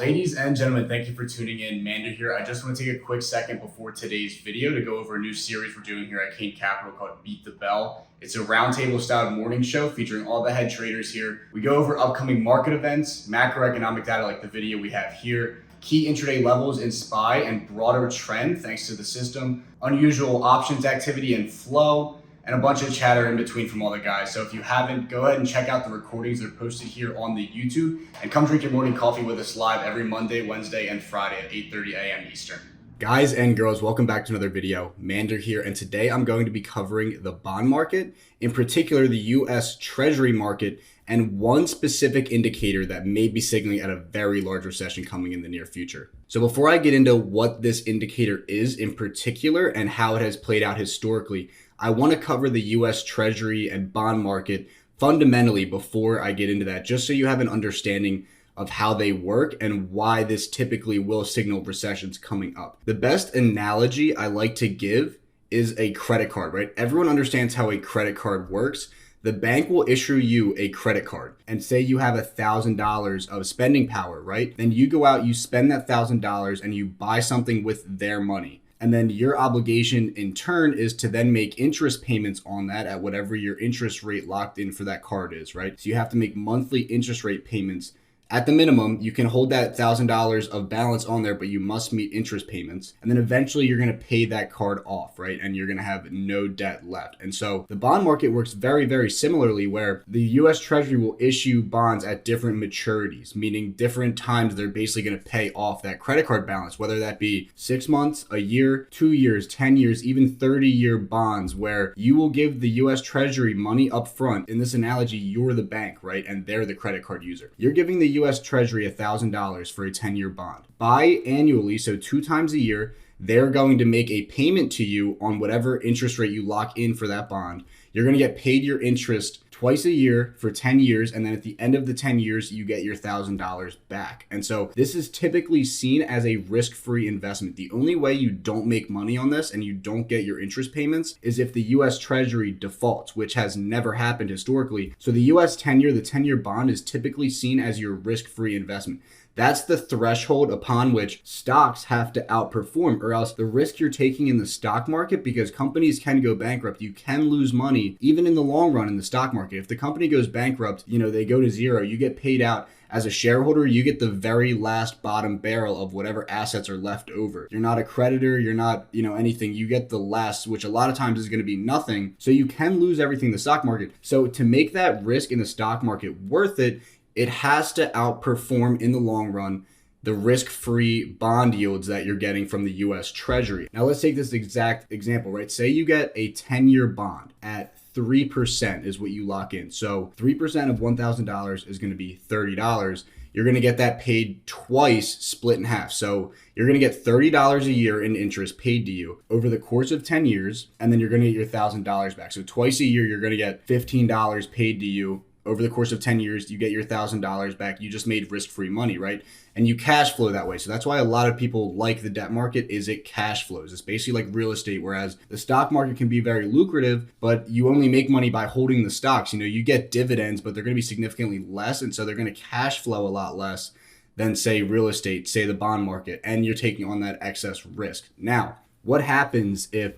Ladies and gentlemen, thank you for tuning in. Mander here. I just want to take a quick second before today's video to go over a new series we're doing here at King Capital called Beat the Bell. It's a roundtable style morning show featuring all the head traders here. We go over upcoming market events, macroeconomic data like the video we have here, key intraday levels in SPY and broader trend thanks to the system, unusual options activity and flow, and a bunch of chatter in between from all the guys. So if you haven't, go ahead and check out the recordings that are posted here on the YouTube, and come drink your morning coffee with us live every Monday, Wednesday, and Friday at 8:30 a.m. Eastern. Guys and girls, welcome back to another video. Mander here, and today I'm going to be covering the bond market, in particular the US Treasury market, and one specific indicator that may be signaling at a very large recession coming in the near future. So before I get into what this indicator is in particular and how it has played out historically, I want to cover the US Treasury and bond market fundamentally before I get into that, just so you have an understanding of how they work and why this typically will signal recessions coming up. The best analogy I like to give is a credit card, right? Everyone understands how a credit card works. The bank will issue you a credit card and say you have $1,000 of spending power, right? Then you go out, you spend that $1,000 and you buy something with their money. And then your obligation in turn is to then make interest payments on that at whatever your interest rate locked in for that card is, right? So you have to make monthly interest rate payments. At the minimum, you can hold that $1,000 of balance on there, but you must meet interest payments. And then eventually you're going to pay that card off, right? And you're going to have no debt left. And so the bond market works very, very similarly, where the US Treasury will issue bonds at different maturities, meaning different times they're basically going to pay off that credit card balance, whether that be 6 months, a year, 2 years, 10 years, even 30-year bonds, where you will give the US Treasury money up front. In this analogy, you're the bank, right? And they're the credit card user. You're giving the US Treasury $1,000 for a 10-year bond. Biannually, so 2 times a year, they're going to make a payment to you on whatever interest rate you lock in for that bond. You're going to get paid your interest twice a year for 10 years, and then at the end of the 10 years, you get your $1,000 back. And so this is typically seen as a risk-free investment. The only way you don't make money on this and you don't get your interest payments is if the US Treasury defaults, which has never happened historically. So the US 10-year, the 10-year bond is typically seen as your risk-free investment. That's the threshold upon which stocks have to outperform, or else the risk you're taking in the stock market, because companies can go bankrupt, you can lose money even in the long run in the stock market. If the company goes bankrupt, they go to zero, you get paid out. As a shareholder, you get the very last bottom barrel of whatever assets are left over. You're not a creditor, you're not, anything. You get the less, which a lot of times is going to be nothing. So you can lose everything in the stock market. So to make that risk in the stock market worth it, it has to outperform in the long run the risk-free bond yields that you're getting from the US Treasury. Now let's take this exact example, right? Say you get a 10-year bond at 3% is what you lock in. So 3% of $1,000 is going to be $30. You're going to get that paid twice, split in half. So you're going to get $30 a year in interest paid to you over the course of 10 years, and then you're going to get your $1,000 back. So twice a year, you're going to get $15 paid to you. Over the course of 10 years, you get your $1,000 back. You just made risk-free money, right? And you cash flow that way. So that's why a lot of people like the debt market, is it cash flows. It's basically like real estate, whereas the stock market can be very lucrative, but you only make money by holding the stocks. You get dividends, but they're going to be significantly less. And so they're going to cash flow a lot less than, say, real estate, say the bond market, and you're taking on that excess risk. Now, what happens if,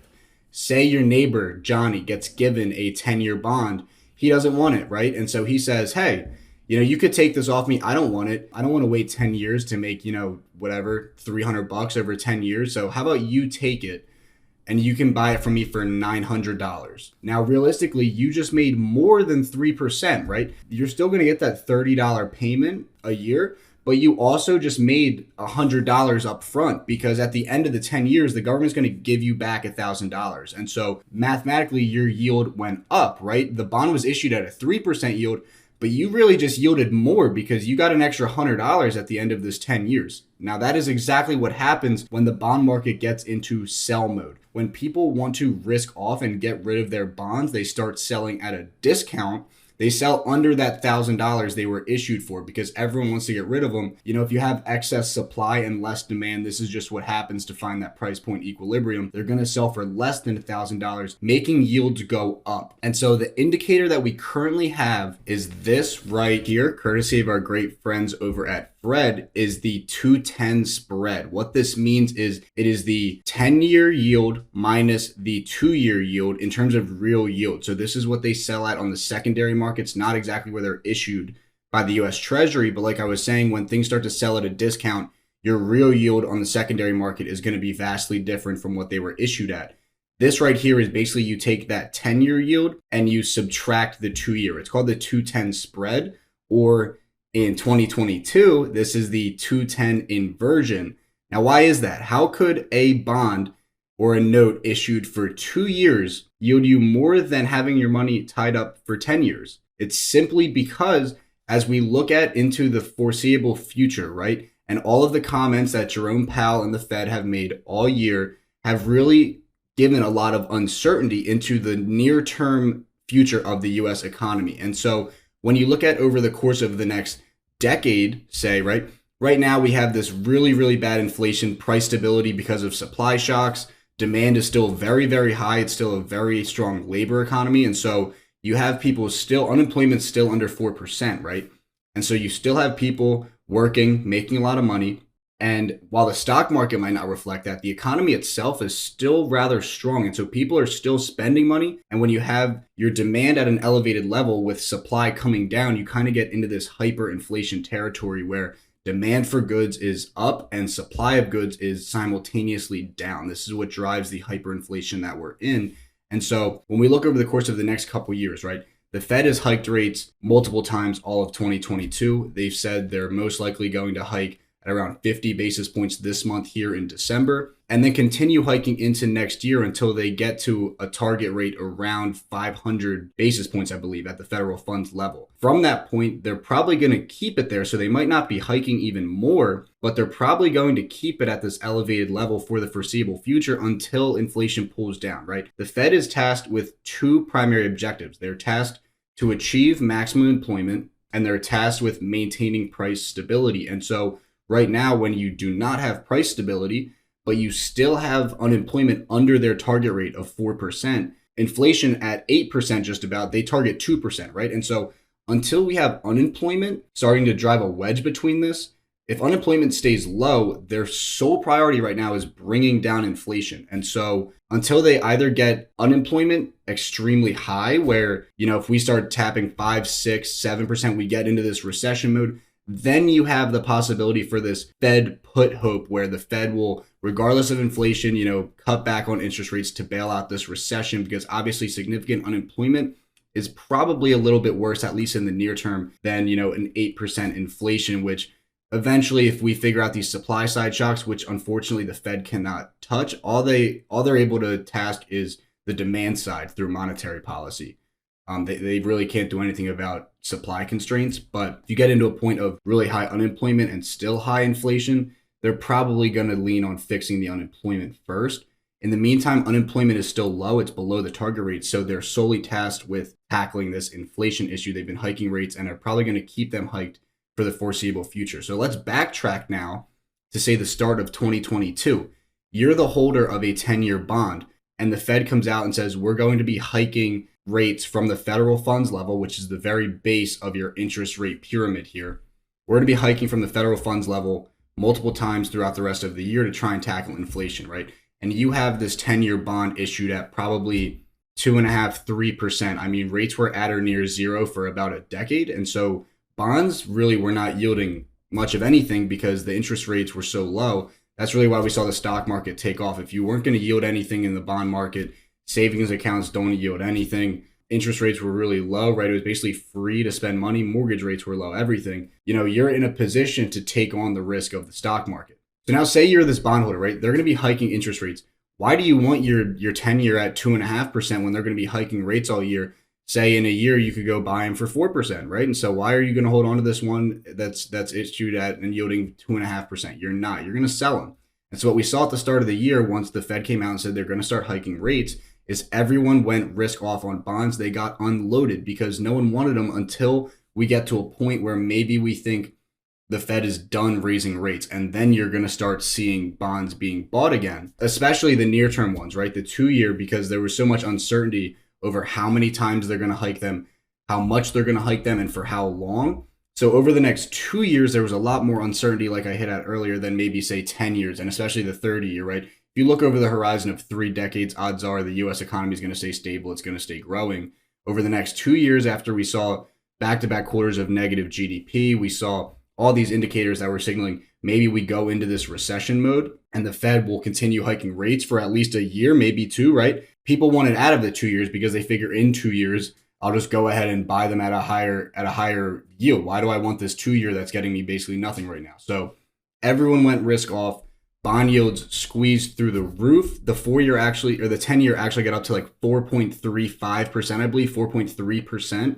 say, your neighbor, Johnny, gets given a 10-year bond? He doesn't want it, right? And so he says, hey, you could take this off me. I don't want it. I don't want to wait 10 years to make, whatever, $300 over 10 years. So how about you take it and you can buy it from me for $900. Now, realistically, you just made more than 3%, right? You're still going to get that $30 payment a year, but you also just made $100 up front, because at the end of the 10 years, the government's going to give you back $1,000. And so mathematically, your yield went up, right? The bond was issued at a 3% yield, but you really just yielded more because you got an extra $100 at the end of this 10 years. Now, that is exactly what happens when the bond market gets into sell mode. When people want to risk off and get rid of their bonds, they start selling at a discount. They sell under that $1,000 they were issued for, because everyone wants to get rid of them. If you have excess supply and less demand, this is just what happens to find that price point equilibrium. They're going to sell for less than $1,000, making yields go up. And so the indicator that we currently have is this right here, courtesy of our great friends over at spread is the 210 spread. What this means is it is the 10-year yield minus the 2-year yield in terms of real yield. So this is what they sell at on the secondary markets, not exactly where they're issued by the US Treasury. But like I was saying, when things start to sell at a discount, your real yield on the secondary market is going to be vastly different from what they were issued at. This right here is basically you take that 10-year yield and you subtract the 2-year. It's called the 210 spread, or in 2022, this is the 210 inversion. Now, why is that? How could a bond or a note issued for 2 years yield you more than having your money tied up for 10 years? It's simply because as we look into the foreseeable future, right, and all of the comments that Jerome Powell and the Fed have made all year have really given a lot of uncertainty into the near-term future of the US economy. And so when you look at over the course of the next decade, say, right now we have this really, really bad inflation, price stability because of supply shocks. Demand is still very, very high. It's still a very strong labor economy. And so you have people still, unemployment still under 4%, right? And so you still have people working, making a lot of money. And while the stock market might not reflect that, the economy itself is still rather strong. And so people are still spending money. And when you have your demand at an elevated level with supply coming down, you kind of get into this hyperinflation territory where demand for goods is up and supply of goods is simultaneously down. This is what drives the hyperinflation that we're in. And so when we look over the course of the next couple of years, right, the Fed has hiked rates multiple times all of 2022. They've said they're most likely going to hike at around 50 basis points this month here in December, and then continue hiking into next year until they get to a target rate around 500 basis points, I believe, at the federal funds level. From that point, they're probably going to keep it there, so they might not be hiking even more, but they're probably going to keep it at this elevated level for the foreseeable future until inflation pulls down, right? The Fed is tasked with two primary objectives. They're tasked to achieve maximum employment, and they're tasked with maintaining price stability. And so right now, when you do not have price stability, but you still have unemployment under their target rate of 4%, inflation at 8% just about, they target 2%, right? And so until we have unemployment starting to drive a wedge between this, if unemployment stays low, their sole priority right now is bringing down inflation. And so until they either get unemployment extremely high, where, if we start tapping 5, 6, 7%, we get into this recession mode, then you have the possibility for this Fed put hope where the Fed will, regardless of inflation, cut back on interest rates to bail out this recession, because obviously significant unemployment is probably a little bit worse, at least in the near term, than, an 8% inflation, which eventually, if we figure out these supply side shocks, which unfortunately the Fed cannot touch, all they're able to task is the demand side through monetary policy. They really can't do anything about supply constraints. But if you get into a point of really high unemployment and still high inflation, they're probably going to lean on fixing the unemployment first. In the meantime, unemployment is still low. It's below the target rate. So they're solely tasked with tackling this inflation issue. They've been hiking rates and are probably going to keep them hiked for the foreseeable future. So let's backtrack now to say the start of 2022. You're the holder of a 10-year bond, and the Fed comes out and says, we're going to be hiking rates from the federal funds level, which is the very base of your interest rate pyramid here. We're going to be hiking from the federal funds level multiple times throughout the rest of the year to try and tackle inflation, right? And you have this 10-year bond issued at probably 2.5%, 3%. I mean, rates were at or near zero for about a decade. And so bonds really were not yielding much of anything because the interest rates were so low. That's really why we saw the stock market take off. If you weren't going to yield anything in the bond market, savings accounts don't yield anything. Interest rates were really low, right? It was basically free to spend money. Mortgage rates were low, everything. You're in a position to take on the risk of the stock market. So now say you're this bondholder, right? They're going to be hiking interest rates. Why do you want your 10-year at 2.5% when they're going to be hiking rates all year? Say in a year, you could go buy them for 4%, right? And so why are you going to hold on to this one that's issued at and yielding 2.5%? You're not. You're going to sell them. And so what we saw at the start of the year, once the Fed came out and said they're going to start hiking rates, is everyone went risk off on bonds. They got unloaded because no one wanted them until we get to a point where maybe we think the Fed is done raising rates. And then you're going to start seeing bonds being bought again, especially the near-term ones, right? The 2-year, because there was so much uncertainty over how many times they're going to hike them, how much they're going to hike them, and for how long. So over the next 2 years, there was a lot more uncertainty, like I hit at earlier, than maybe say 10 years, and especially the 30 year, right? If you look over the horizon of 3 decades, odds are the US economy is going to stay stable. It's going to stay growing. Over the next 2 years, after we saw back-to-back quarters of negative GDP, we saw all these indicators that were signaling maybe we go into this recession mode and the Fed will continue hiking rates for at least a year, maybe two, right? People wanted out of the 2 years because they figure in 2 years, I'll just go ahead and buy them at a higher yield. Why do I want this 2 year that's getting me basically nothing right now? So everyone went risk off. Bond yields squeezed through the roof. The 4 year actually, or the 10 year actually got up to like 4.35%, I believe, 4.3%.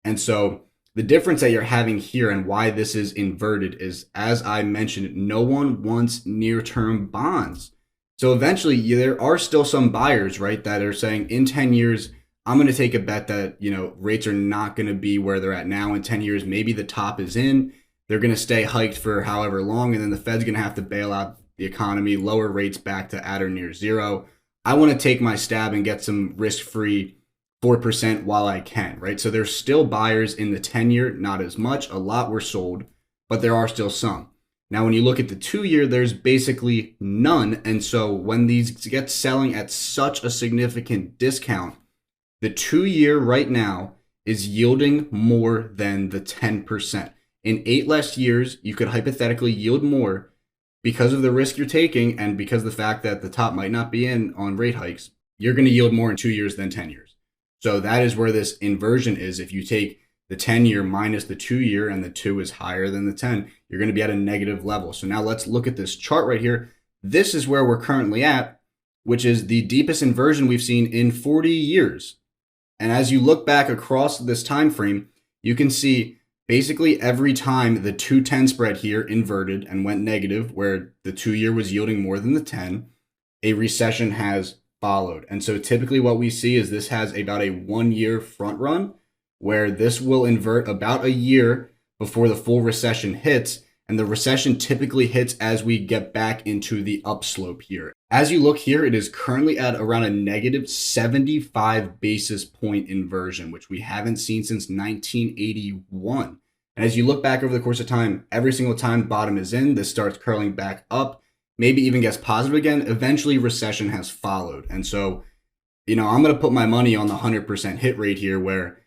And so the difference that you're having here and why this is inverted is, as I mentioned, no one wants near-term bonds. So eventually there are still some buyers, right, that are saying in 10 years, I'm going to take a bet that, rates are not going to be where they're at now in 10 years. Maybe the top is in. They're going to stay hiked for however long, and then the Fed's going to have to bail out the economy, lower rates back to at or near zero. I want to take my stab and get some risk-free 4% while I can, right? So there's still buyers in the 10 year, not as much. A lot were sold, but there are still some. Now, when you look at the 2 year, there's basically none. And so when these get selling at such a significant discount, the 2 year right now is yielding more than the 10%. In 8 less years, you could hypothetically yield more because of the risk you're taking and because of the fact that the top might not be in on rate hikes. You're going to yield more in 2 years than 10 years. So that is where this inversion is. If you take the 10 year minus the 2 year and the 2 is higher than the 10, you're going to be at a negative level. So now let's look at this chart right here. This is where we're currently at, which is the deepest inversion we've seen in 40 years. And as you look back across this time frame, you can see basically every time the 2-10 spread here inverted and went negative, where the 2 year was yielding more than the 10, a recession has followed. And so typically what we see is this has about a 1 year front run where this will invert about a year before the full recession hits. And the recession typically hits as we get back into the upslope here. As you look here, it is currently at around a negative 75 basis point inversion, which we haven't seen since 1981. And as you look back over the course of time, every single time bottom is in, this starts curling back up, maybe even gets positive again. Eventually recession has followed. And so, I'm going to put my money on the 100% hit rate here, where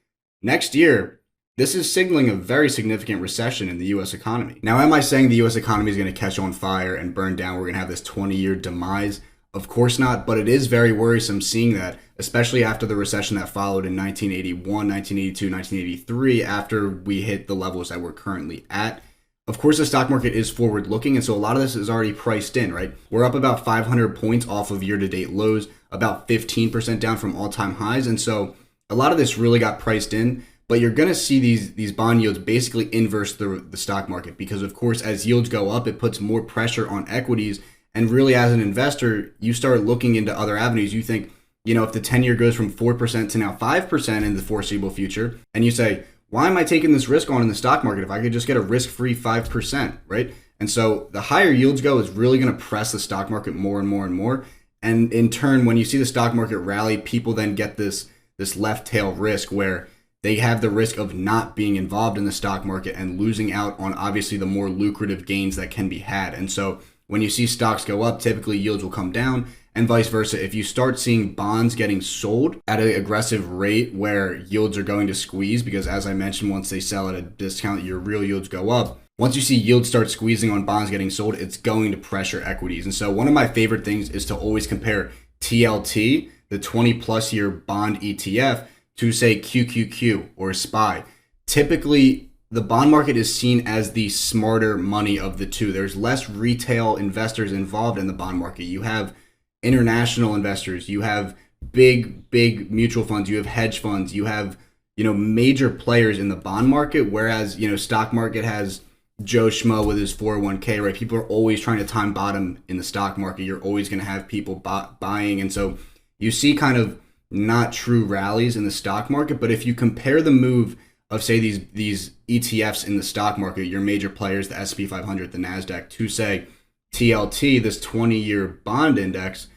next year, this is signaling a very significant recession in the US economy. Now, am I saying the US economy is going to catch on fire and burn down? We're going to have this 20-year demise? Of course not, but it is very worrisome seeing that, especially after the recession that followed in 1981, 1982, 1983, after we hit the levels that we're currently at. Of course, the stock market is forward looking, and so a lot of this is already priced in, right? We're up about 500 points off of year-to-date lows, about 15% down from all-time highs, and so a lot of this really got priced in. But you're going to see these bond yields basically inverse the stock market because, of course, as yields go up, it puts more pressure on equities. And really, as an investor, you start looking into other avenues. You think, if the 10-year goes from 4% to now 5% in the foreseeable future, and you say, why am I taking this risk on in the stock market if I could just get a risk-free 5%, right? And so the higher yields go is really going to press the stock market more and more and more. And in turn, when you see the stock market rally, people then get this left tail risk where they have the risk of not being involved in the stock market and losing out on obviously the more lucrative gains that can be had. And so when you see stocks go up, typically yields will come down and vice versa. If you start seeing bonds getting sold at an aggressive rate where yields are going to squeeze, because as I mentioned, once they sell at a discount, your real yields go up. Once you see yields start squeezing on bonds getting sold, it's going to pressure equities. And so one of my favorite things is to always compare TLT, the 20 plus year bond ETF, to say QQQ or SPY. Typically, the bond market is seen as the smarter money of the two. There's less retail investors involved in the bond market. You have international investors, you have big mutual funds, you have hedge funds, you have, major players in the bond market, whereas, stock market has Joe Schmo with his 401k, right? People are always trying to time bottom in the stock market. You're always going to have people buying. And so you see kind of not true rallies in the stock market. But if you compare the move of, say, these ETFs in the stock market, your major players, the S&P 500, the NASDAQ, to, say, TLT, this 20-year bond index,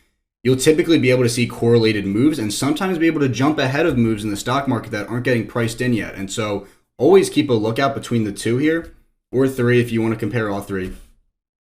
you'll typically be able to see correlated moves and sometimes be able to jump ahead of moves in the stock market that aren't getting priced in yet. And so always keep a lookout between the two here, or three if you want to compare all three.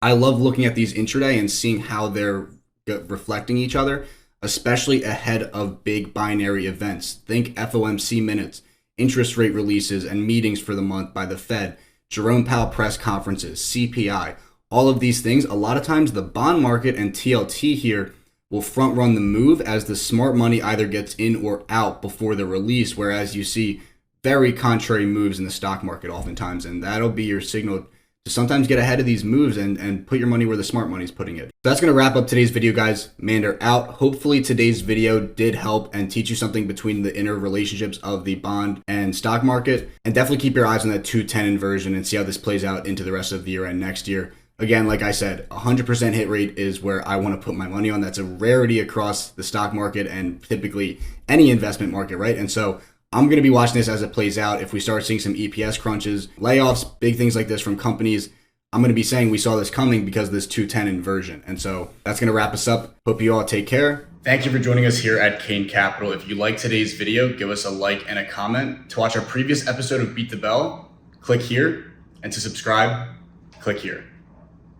I love looking at these intraday and seeing how they're reflecting each other, especially ahead of big binary events. Think FOMC minutes, interest rate releases, and meetings for the month by the Fed, Jerome Powell press conferences, CPI, all of these things. A lot of times the bond market and TLT here will front run the move as the smart money either gets in or out before the release, whereas you see very contrary moves in the stock market oftentimes, and that'll be your signal to sometimes get ahead of these moves and put your money where the smart money is putting it. So that's going to wrap up today's video, guys. Mander out. Hopefully today's video did help and teach you something between the inner relationships of the bond and stock market, and definitely keep your eyes on that 210 inversion and see how this plays out into the rest of the year and next year. Again, like I said, 100% hit rate is where I want to put my money on. That's a rarity across the stock market and typically any investment market, right? And so I'm going to be watching this as it plays out. If we start seeing some EPS crunches, layoffs, big things like this from companies, I'm going to be saying we saw this coming because of this 210 inversion. And so that's going to wrap us up. Hope you all take care. Thank you for joining us here at Kane Capital. If you like today's video, give us a like and a comment. To watch our previous episode of Beat the Bell, click here. And to subscribe, click here.